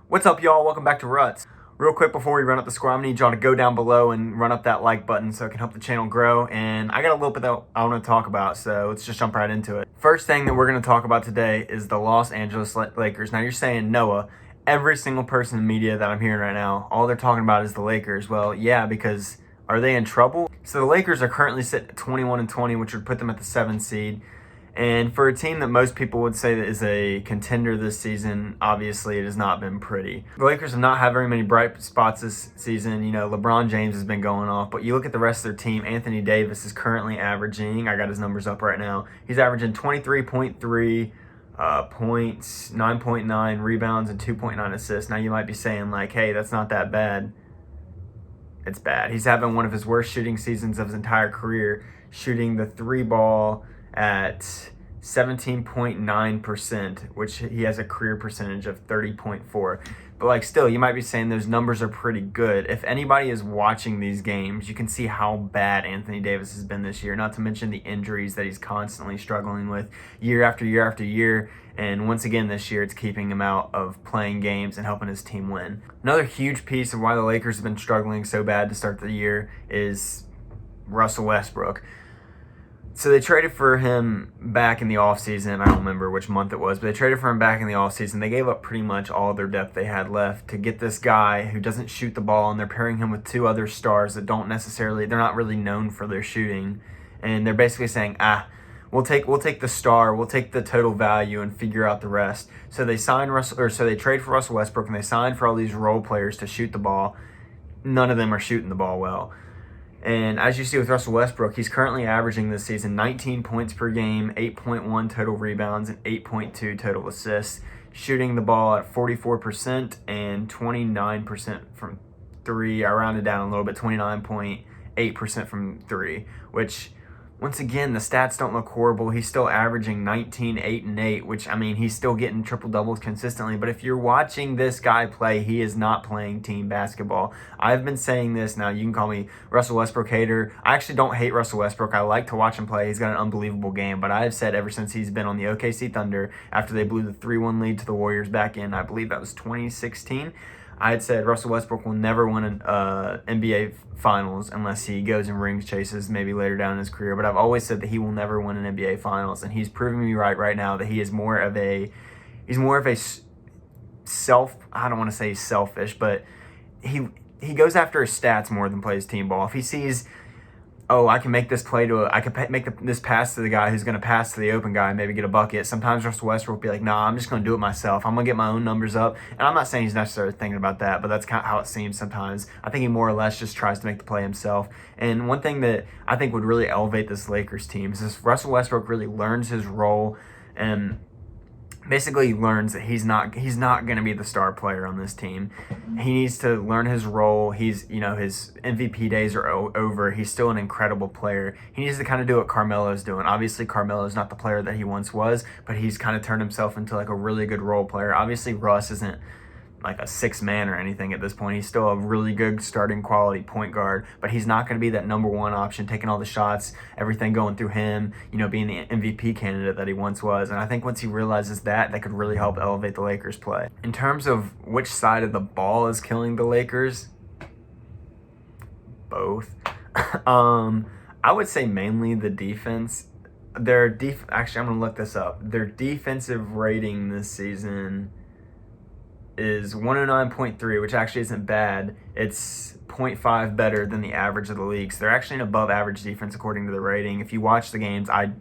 What's up, y'all? Welcome back to Ruts. Real quick before we run up the score, I'm gonna need y'all to go down below and run up that like button so it can help the channel grow. And I got a little bit that I want to talk about, so let's just jump right into it. First thing that we're gonna talk about today is the Los Angeles Lakers. Now you're saying, Noah, every single person in media that I'm hearing right now, all they're talking about is the Lakers. Well, yeah, because are they in trouble? So the Lakers are currently sitting at 21-20, which would put them at the 7th seed. And for a team that most people would say that is a contender this season, obviously it has not been pretty. The Lakers have not had very many bright spots this season. You know, LeBron James has been going off, but you look at the rest of their team, Anthony Davis is currently averaging, I got his numbers up right now, he's averaging 23.3 points, 9.9 rebounds, and 2.9 assists. Now you might be saying like, hey, that's not that bad. It's bad. He's having one of his worst shooting seasons of his entire career, shooting the three ball at 17.9%, which he has a career percentage of 30.4. But like still, you might be saying those numbers are pretty good. If anybody is watching these games, you can see how bad Anthony Davis has been this year, not to mention the injuries that he's constantly struggling with year after year after year. And once again this year, it's keeping him out of playing games and helping his team win. Another huge piece of why the Lakers have been struggling so bad to start the year is Russell Westbrook. So they traded for him back in the offseason. I don't remember which month it was, but they traded for him back in the offseason. They gave up pretty much all their depth they had left to get this guy who doesn't shoot the ball, and they're pairing him with two other stars that they're not really known for their shooting. And they're basically saying, we'll take the star, we'll take the total value and figure out the rest. So they trade for Russell Westbrook, and they signed for all these role players to shoot the ball. None of them are shooting the ball well. And as you see with Russell Westbrook, he's currently averaging this season 19 points per game, 8.1 total rebounds, and 8.2 total assists, shooting the ball at 44% and 29% from three. I rounded down a little bit, 29.8% from three, which, once again, the stats don't look horrible. He's still averaging 19, 8, and 8, which, I mean, he's still getting triple-doubles consistently. But if you're watching this guy play, he is not playing team basketball. I've been saying this now. You can call me Russell Westbrook hater. I actually don't hate Russell Westbrook. I like to watch him play. He's got an unbelievable game. But I've said ever since he's been on the OKC Thunder, after they blew the 3-1 lead to the Warriors back in, I believe that was 2016, I had said Russell Westbrook will never win an NBA Finals unless he goes and rings chases maybe later down in his career. But I've always said that he will never win an NBA Finals, and he's proving me right now that he is more of a I don't want to say selfish, but he goes after his stats more than plays team ball. If he sees, I can make this this pass to the guy who's going to pass to the open guy and maybe get a bucket. Sometimes Russell Westbrook will be like, nah, I'm just going to do it myself. I'm going to get my own numbers up. And I'm not saying he's necessarily thinking about that, but that's kind of how it seems sometimes. I think he more or less just tries to make the play himself. And one thing that I think would really elevate this Lakers team is if Russell Westbrook really learns his role and basically learns that he's not going to be the star player on this team. He needs to learn his role. His MVP days are over. He's still an incredible player. He needs to kind of do what Carmelo's doing. Obviously, Carmelo's not the player that he once was, but he's kind of turned himself into like a really good role player. Obviously, Russ isn't like a six man or anything at this point. He's still a really good starting quality point guard, but he's not going to be that number one option, taking all the shots, everything going through him, being the MVP candidate that he once was. And I think once he realizes that could really help elevate the Lakers play. In terms of which side of the ball is killing the Lakers, both. I would say mainly the defense. Actually, I'm going to look this up. Their defensive rating this season is 109.3, which actually isn't bad. It's 0.5 better than the average of the league. So they're actually an above average defense according to the rating. If you watch the games, I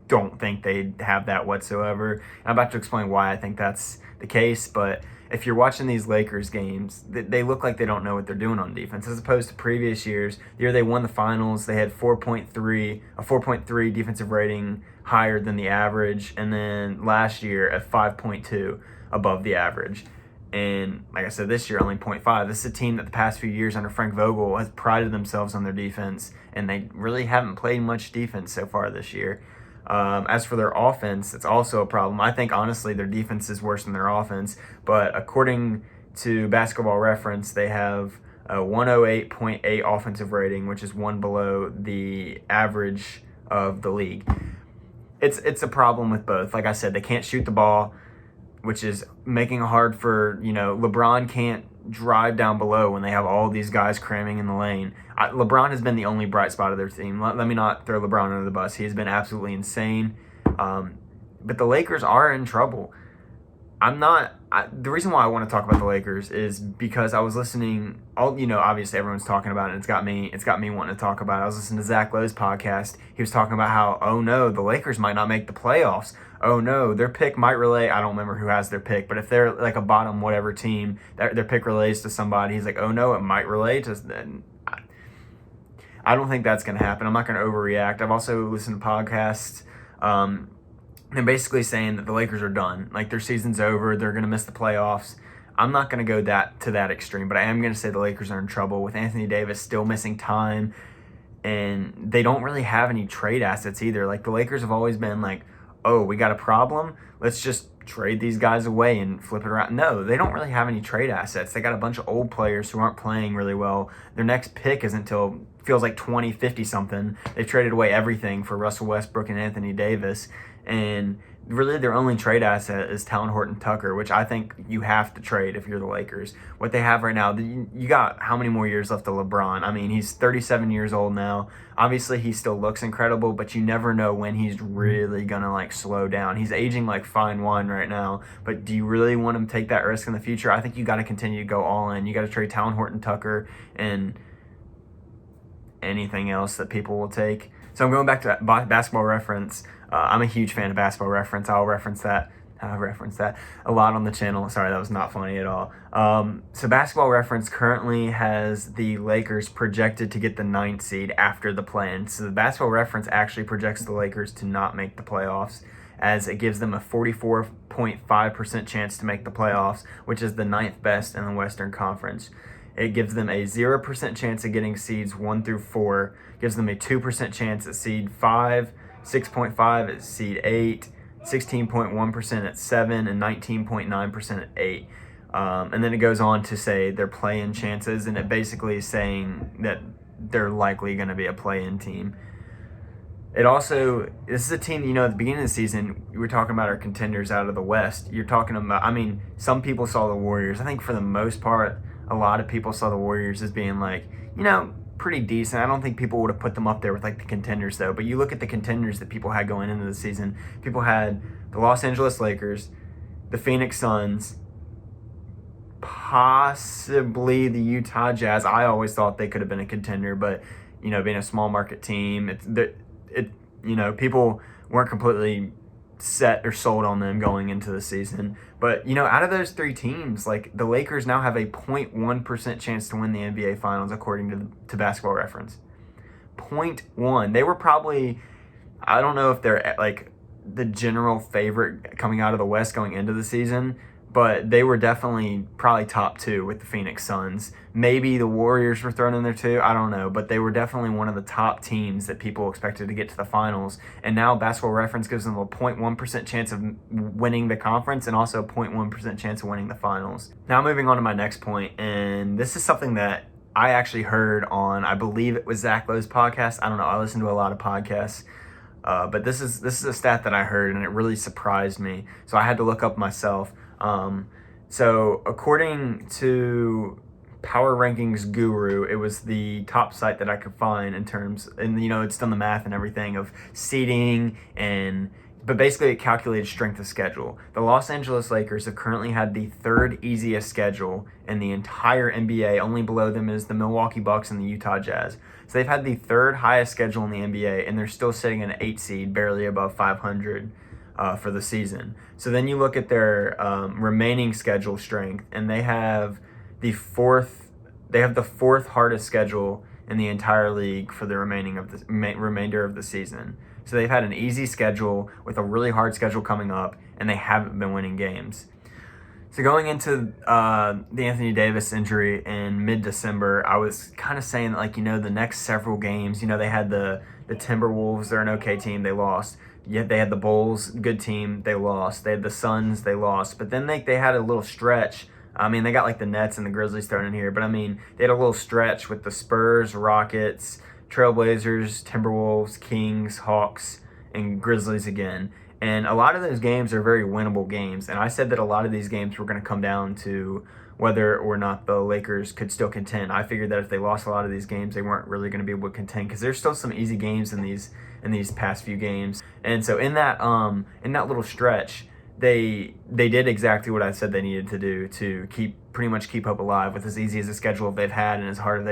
don't think they have that whatsoever. I'm about to explain why I think that's the case, but if you're watching these Lakers games, they look like they don't know what they're doing on defense, as opposed to previous years. The year they won the finals, they had a 4.3 defensive rating higher than the average, and then last year a 5.2 above the average. And like I said, this year only 0.5. This is a team that the past few years under Frank Vogel has prided themselves on their defense, and they really haven't played much defense so far this year. As for their offense, it's also a problem. I think, honestly, their defense is worse than their offense, but according to Basketball Reference, they have a 108.8 offensive rating, which is one below the average of the league. It's a problem with both. Like I said, they can't shoot the ball. which is making it hard for, LeBron can't drive down below when they have all these guys cramming in the lane. LeBron has been the only bright spot of their team. Let me not throw LeBron under the bus. He has been absolutely insane. But the Lakers are in trouble. The reason why I want to talk about the Lakers is because I was listening. Obviously everyone's talking about it. And it's got me wanting to talk about it. I was listening to Zach Lowe's podcast. He was talking about how, oh no, the Lakers might not make the playoffs. Oh no, their pick might relay. I don't remember who has their pick, but if they're like a bottom whatever team, their pick relays to somebody. He's like, oh no, it might relay to. I don't think that's going to happen. I'm not going to overreact. I've also listened to podcasts. And basically saying that the Lakers are done. Like, their season's over. They're going to miss the playoffs. I'm not going to go to that extreme, but I am going to say the Lakers are in trouble with Anthony Davis still missing time, and they don't really have any trade assets either. Like, the Lakers have always been like, oh, we got a problem? Let's just trade these guys away and flip it around. No, they don't really have any trade assets. They got a bunch of old players who aren't playing really well. Their next pick isn't until, feels like 2050 something. They've traded away everything for Russell Westbrook and Anthony Davis. And really their only trade asset is Talon Horton-Tucker, which I think you have to trade if you're the Lakers. What they have right now, you got how many more years left of LeBron? I mean, he's 37 years old now. Obviously, he still looks incredible, but you never know when he's really going to, slow down. He's aging like fine wine right now, but do you really want him to take that risk in the future? I think you got to continue to go all in. You got to trade Talon Horton-Tucker and anything else that people will take. So I'm going back to Basketball Reference. I'm a huge fan of Basketball Reference. I'll reference that a lot on the channel. Sorry, that was not funny at all. So Basketball Reference currently has the Lakers projected to get the 9th seed after the play-in. So the Basketball Reference actually projects the Lakers to not make the playoffs, as it gives them a 44.5% chance to make the playoffs, which is the 9th best in the Western Conference. It gives them a 0% chance of getting seeds 1 through 4, gives them a 2% chance at seed 5, 6.5 at seed 8, 16.1% at 7, and 19.9% at 8. And then it goes on to say their play-in chances, and it basically is saying that they're likely going to be a play-in team. This is a team, at the beginning of the season, we were talking about our contenders out of the West. You're talking about, some people saw the Warriors. I think for the most part, a lot of people saw the Warriors as being pretty decent. I don't think people would have put them up there with the contenders though. But you look at the contenders that people had going into the season. People had the Los Angeles Lakers, the Phoenix Suns, possibly the Utah Jazz. I always thought they could have been a contender, but being a small market team, people weren't completely set or sold on them going into the season. But out of those 3 teams, the Lakers now have a 0.1% chance to win the NBA Finals according to Basketball Reference. 0.1. They were probably, I don't know if they're the general favorite coming out of the West going into the season, but they were definitely probably top 2 with the Phoenix Suns. Maybe the Warriors were thrown in there too. I don't know. But they were definitely one of the top teams that people expected to get to the finals. And now Basketball Reference gives them a 0.1% chance of winning the conference and also a 0.1% chance of winning the finals. Now moving on to my next point. And this is something that I actually heard on, I believe it was Zach Lowe's podcast. I don't know. I listen to a lot of podcasts. But this is a stat that I heard, and it really surprised me. So I had to look up myself. So according to Power Rankings Guru, it was the top site that I could find in terms, and it's done the math and everything of seeding, but basically it calculated strength of schedule. The Los Angeles Lakers have currently had the 3rd easiest schedule in the entire NBA. Only below them is the Milwaukee Bucks and the Utah Jazz. So they've had the 3rd highest schedule in the NBA, and they're still sitting in an 8 seed, barely above 500. For the season. So then you look at their remaining schedule strength, and they have the 4th hardest schedule in the entire league for the remainder of the season. So they've had an easy schedule with a really hard schedule coming up, and they haven't been winning games. So going into the Anthony Davis injury in mid-December, I was kind of saying that, the next several games, they had the Timberwolves, they're an okay team, they lost. Yet they had the Bulls, good team, they lost. They had the Suns, they lost. But then they had a little stretch. They got the Nets and the Grizzlies thrown in here. But they had a little stretch with the Spurs, Rockets, Trailblazers, Timberwolves, Kings, Hawks, and Grizzlies again. And a lot of those games are very winnable games. And I said that a lot of these games were going to come down to whether or not the Lakers could still contend. I figured that if they lost a lot of these games, they weren't really going to be able to contend because there's still some easy games in these past few games. And so in that little stretch, they did exactly what I said they needed to do to pretty much keep hope alive with as easy as a schedule they've had and as hard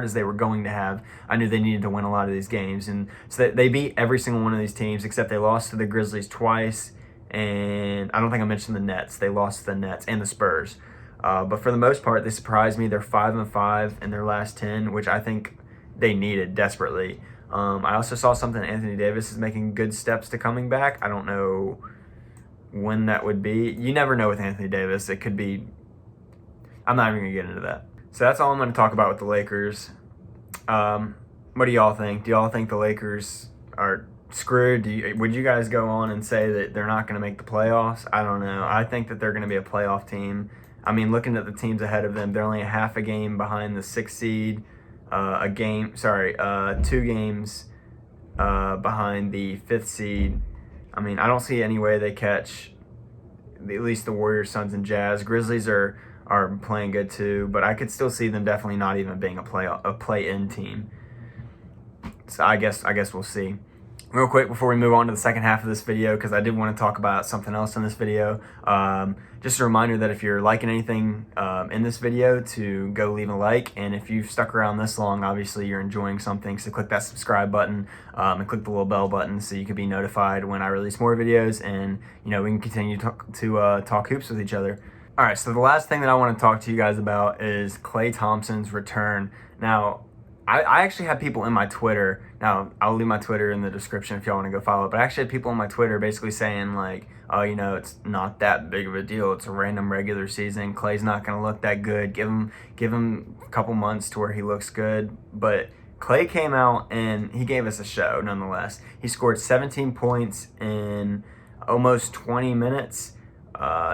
as they were going to have. I knew they needed to win a lot of these games, and so they beat every single one of these teams except they lost to the Grizzlies twice, and I don't think I mentioned the Nets. They lost to the Nets and the Spurs. But for the most part, they surprised me. They're 5-5 in their last 10, which I think they needed desperately. I also saw something. Anthony Davis is making good steps to coming back. I don't know when that would be. You never know with Anthony Davis. It could be. I'm not even going to get into that. So that's all I'm going to talk about with the Lakers. What do y'all think? Do y'all think the Lakers are screwed? Would you guys go on and say that they're not going to make the playoffs? I don't know. I think that they're going to be a playoff team. I mean, looking at the teams ahead of them, they're only a half a game behind the 6th seed, 2 games behind the 5th seed. I mean, I don't see any way they catch at least the Warriors, Suns, and Jazz. Grizzlies are playing good too, but I could still see them definitely not even being a play-in team. So I guess we'll see. Real quick before we move on to the second half of this video, because I did want to talk about something else in this video. Just a reminder that if you're liking anything in this video, to go leave a like. And if you've stuck around this long, obviously you're enjoying something. So click that subscribe button and click the little bell button so you can be notified when I release more videos. And we can continue to talk hoops with each other. All right, so the last thing that I want to talk to you guys about is Klay Thompson's return. Now, I actually had people in my Twitter. Now, I'll leave my Twitter in the description if y'all want to go follow it. But I actually had people in my Twitter basically saying, like, oh, it's not that big of a deal. It's a random regular season. Klay's not going to look that good. Give him a couple months to where he looks good. But Klay came out and he gave us a show nonetheless. He scored 17 points in almost 20 minutes.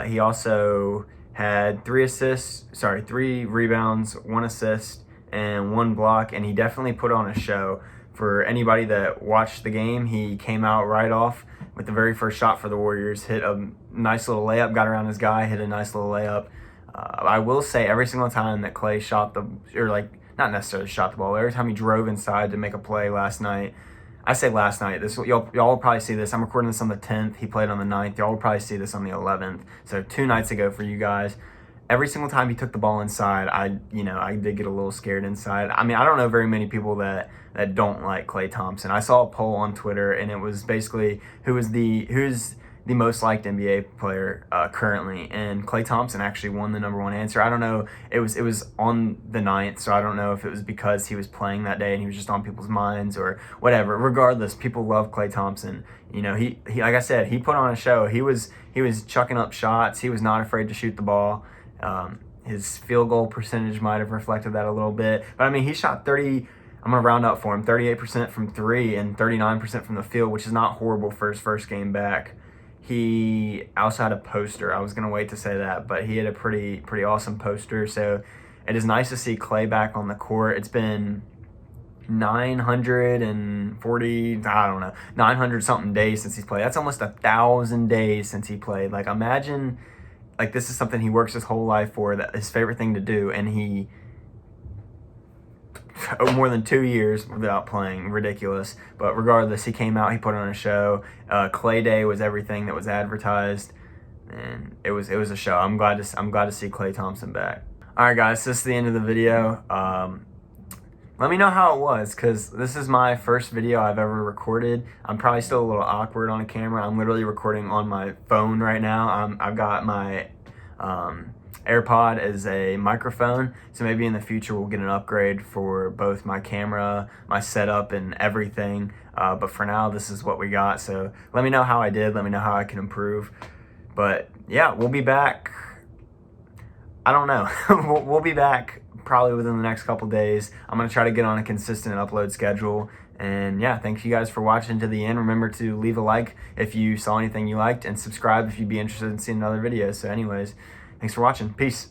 He also had 3 rebounds, 1 assist, and 1 block, and he definitely put on a show. For anybody that watched the game, he came out right off with the very first shot for the Warriors, hit a nice little layup, got around his guy, hit a nice little layup. I will say every single time that Klay not necessarily shot the ball, but every time he drove inside to make a play last night, I say last night, y'all will probably see this. I'm recording this on the 10th. He played on the 9th. Y'all will probably see this on the 11th. So 2 nights ago for you guys. Every single time he took the ball inside, I did get a little scared inside. I mean, I don't know very many people that don't like Klay Thompson. I saw a poll on Twitter, and it was basically who's the most liked NBA player currently, and Klay Thompson actually won the number 1 answer. I don't know. It was on the 9th, so I don't know if it was because he was playing that day and he was just on people's minds or whatever. Regardless, people love Klay Thompson. He like I said, he put on a show. He was chucking up shots. He was not afraid to shoot the ball. His field goal percentage might have reflected that a little bit. But, I mean, he shot 30, I'm going to round up for him, 38% from 3 and 39% from the field, which is not horrible for his first game back. He also had a poster. I was going to wait to say that, but he had a pretty awesome poster. So it is nice to see Klay back on the court. It's been 900 something days since he's played. That's almost 1,000 days since he played. Like, imagine, like, this is something he works his whole life for, that his favorite thing to do, and he more than 2 years without playing. Ridiculous. But regardless, he came out, he put on a show. Klay Day was everything that was advertised, and it was a show. I'm glad to see Klay Thompson back. All right, guys, this is the end of the video. Let me know how it was, because this is my first video I've ever recorded. I'm probably still a little awkward on a camera. I'm literally recording on my phone right now. I've got my AirPod as a microphone, so maybe in the future we'll get an upgrade for both my camera, my setup, and everything. But for now, this is what we got. So let me know how I did. Let me know how I can improve. But yeah, we'll be back. I don't know. We'll be back probably within the next couple days. I'm going to try to get on a consistent upload schedule. And yeah, thanks you guys for watching to the end. Remember to leave a like if you saw anything you liked, and subscribe if you'd be interested in seeing another video. So anyways, thanks for watching. Peace.